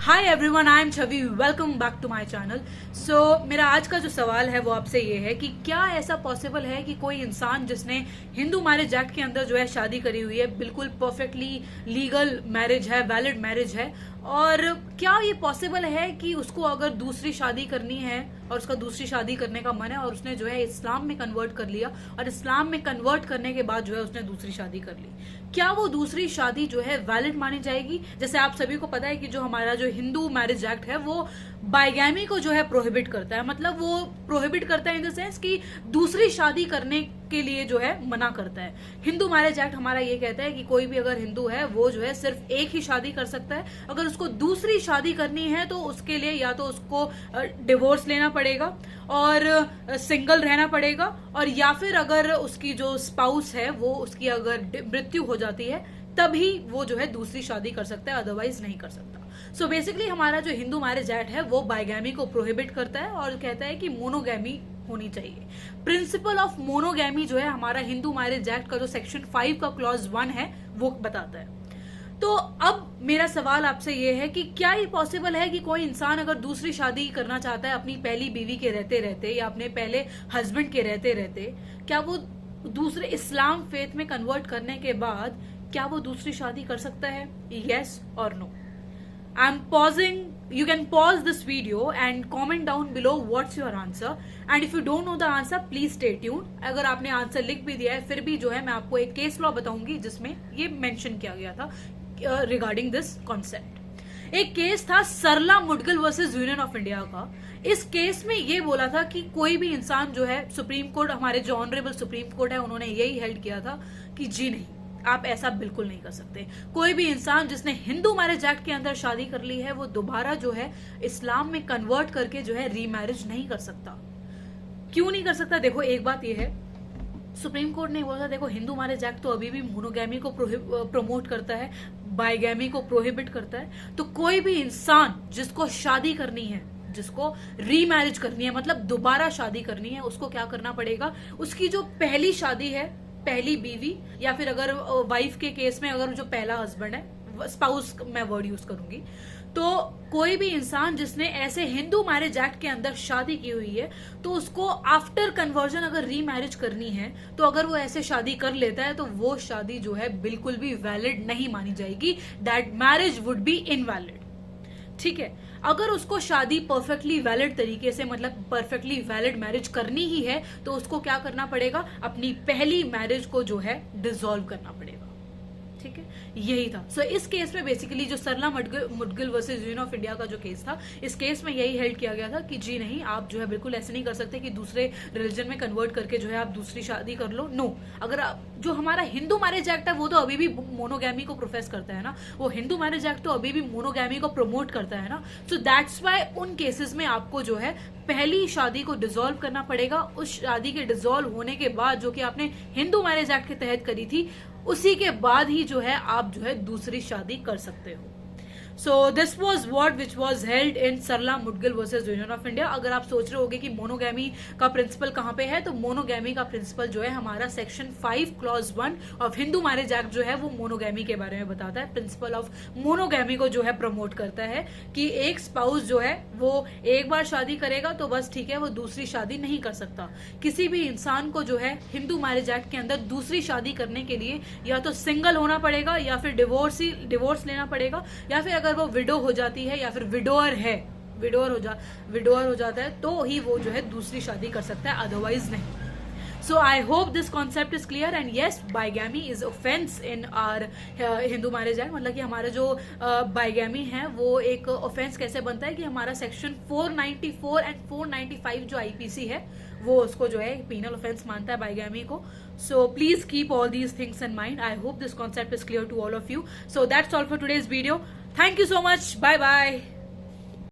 Hi everyone, I am Chhavi. Welcome back to my channel. So मेरा आज का जो सवाल है वो आपसे ये है कि क्या ऐसा पॉसिबल है कि कोई इंसान जिसने हिंदू मैरिज एक्ट के अंदर जो है शादी करी हुई है, बिल्कुल परफेक्टली लीगल मैरिज है, वैलिड मैरिज है, और क्या ये पॉसिबल है कि उसको अगर दूसरी शादी करनी है और उसका दूसरी शादी करने का मन है और उसने जो है इस्लाम में कन्वर्ट कर लिया और इस्लाम में कन्वर्ट करने के बाद जो है उसने दूसरी शादी कर ली, क्या वो दूसरी शादी जो है वैलिड मानी जाएगी? जैसे आप सभी को पता है कि जो हमारा जो हिंदू मैरिज एक्ट है वो बाइगैमी को जो है प्रोहिबिट करता है। मतलब वो प्रोहिबिट करता है इन द सेंस कि दूसरी शादी करने के लिए जो है मना करता है। हिंदू मैरिज एक्ट हमारा ये कहता है कि कोई भी अगर हिंदू है वो जो है सिर्फ एक ही शादी कर सकता है। अगर उसको दूसरी शादी करनी है तो उसके लिए या तो उसको डिवोर्स लेना पड़ेगा और सिंगल रहना पड़ेगा, और या फिर अगर उसकी जो स्पाउस है वो उसकी अगर मृत्यु हो जाती है तभी वो जो है दूसरी शादी कर सकता है, अदरवाइज नहीं कर सकता। सो बेसिकली हमारा जो हिंदू मैरिज एक्ट है वो बाइगैमी को प्रोहिबिट करता है और कहता है कि मोनोगैमी होनी चाहिए। प्रिंसिपल ऑफ मोनोगैमी जो है हमारा हिंदू मैरिज एक्ट का जो सेक्शन 5 का क्लॉज 1 है वो बताता है। तो अब मेरा सवाल आपसे ये है कि क्या ये पॉसिबल है कि कोई इंसान अगर दूसरी शादी करना चाहता है अपनी पहली बीवी के रहते रहते या अपने पहले हस्बैंड के रहते रहते, क्या वो दूसरे इस्लाम फेथ में कन्वर्ट करने के बाद क्या वो दूसरी शादी कर सकता है? यस और no? I am pausing. You can pause this video and comment down below what's your answer, and if you don't know the answer please stay tuned. अगर आपने आंसर लिख भी दिया है फिर भी जो है मैं आपको एक केस लॉ बताऊंगी जिसमें ये मेंशन किया गया था रिगार्डिंग दिस कॉन्सेप्ट। एक केस था सरला मुडगिल वर्सेस यूनियन ऑफ इंडिया का। इस केस में ये बोला था कि कोई भी इंसान जो है, सुप्रीम कोर्ट, हमारे जो ऑनरेबल सुप्रीम कोर्ट है, उन्होंने यही हेल्ड किया था कि जी नहीं, आप ऐसा बिल्कुल नहीं कर सकते। कोई भी इंसान जिसने हिंदू मैरिज एक्ट के अंदर शादी कर ली है वो दोबारा जो है इस्लाम में कन्वर्ट करके जो है रीमैरिज नहीं कर सकता। क्यों नहीं कर सकता? देखो, एक बात ये है, सुप्रीम कोर्ट ने बोला था देखो हिंदू मैरिज एक्ट तो अभी भी मोनोगैमी को प्रमोट करता है, बाइगैमी को प्रोहिबिट करता है। तो कोई भी इंसान जिसको शादी करनी है, जिसको रीमैरिज करनी है, मतलब दोबारा शादी करनी है, उसको क्या करना पड़ेगा? उसकी जो पहली शादी है, पहली बीवी, या फिर अगर वाइफ के केस में अगर जो पहला हस्बैंड है, स्पाउस मैं वर्ड यूज करूंगी, तो कोई भी इंसान जिसने ऐसे हिंदू मैरिज एक्ट के अंदर शादी की हुई है तो उसको आफ्टर कन्वर्जन अगर रीमैरिज करनी है तो अगर वो ऐसे शादी कर लेता है तो वो शादी जो है बिल्कुल भी वैलिड नहीं मानी जाएगी। That marriage would be invalid. ठीक है, अगर उसको शादी परफेक्टली वैलिड तरीके से, मतलब परफेक्टली वैलिड मैरिज करनी ही है तो उसको क्या करना पड़ेगा? अपनी पहली मैरिज को जो है डिसॉल्व करना पड़ेगा। ठीक है, यही था। सो इस केस में बेसिकली जो सरला मुडगिल वर्सेस यूनियन ऑफ इंडिया का जो केस था, इस केस में यही हेल्ड किया गया था कि जी नहीं, आप जो है बिल्कुल ऐसे नहीं कर सकते कि दूसरे रिलीजन में कन्वर्ट करके जो है आप दूसरी शादी कर लो। नो, अगर जो हमारा हिंदू मैरिज एक्ट है वो तो अभी भी मोनोगैमी को प्रोफेस करता है ना, वो हिंदू मैरिज एक्ट तो अभी भी मोनोगैमी को प्रमोट करता है ना। सो दैट्स वाई उन केसेस में आपको जो है पहली शादी को डिसॉल्व करना पड़ेगा। उस शादी के डिसॉल्व होने के बाद, जो कि आपने हिंदू मैरिज एक्ट के तहत करी थी, उसी के बाद ही जो है आप जो है दूसरी शादी कर सकते हो। So this was what which was held in Sarla Mudgal versus Union of India. अगर आप सोच रहे होगे कि मोनोगैमी का प्रिंसिपल कहाँ पे है, तो मोनोगैमी का प्रिंसिपल जो है हमारा section 5 clause 1 of Hindu marriage act जो है वो मोनोगैमी के बारे में बताता है। प्रिंसिपल ऑफ मोनोगैमी को जो है प्रमोट करता है कि एक स्पाउस जो है वो एक बार शादी करेगा तो बस ठीक है, वो दूसरी शादी नहीं कर सकता। किसी भी इंसान को जो है हिंदू मैरिज एक्ट के अंदर दूसरी शादी करने के लिए या तो सिंगल होना पड़ेगा या फिर डिवोर्स लेना पड़ेगा, या फिर अगर वो विडो हो जाती है या फिर विडोअर हो जाता है तो ही वो जो है दूसरी शादी कर सकता है, अदरवाइज नहीं। So I hope this concept is clear, and yes, bigamy is offense in our Hindu marriage act। मतलब कि हमारा जो बाइगैमी है वो एक ऑफेंस कैसे बनता है कि हमारा सेक्शन 494 एंड 495 जो आईपीसी है वो उसको जो है पीनल ऑफेंस मानता है बाइगैमी को। So please keep all these things in mind. I hope this concept is clear to all of you. So that's all for today's video. Thank you so much. Bye bye.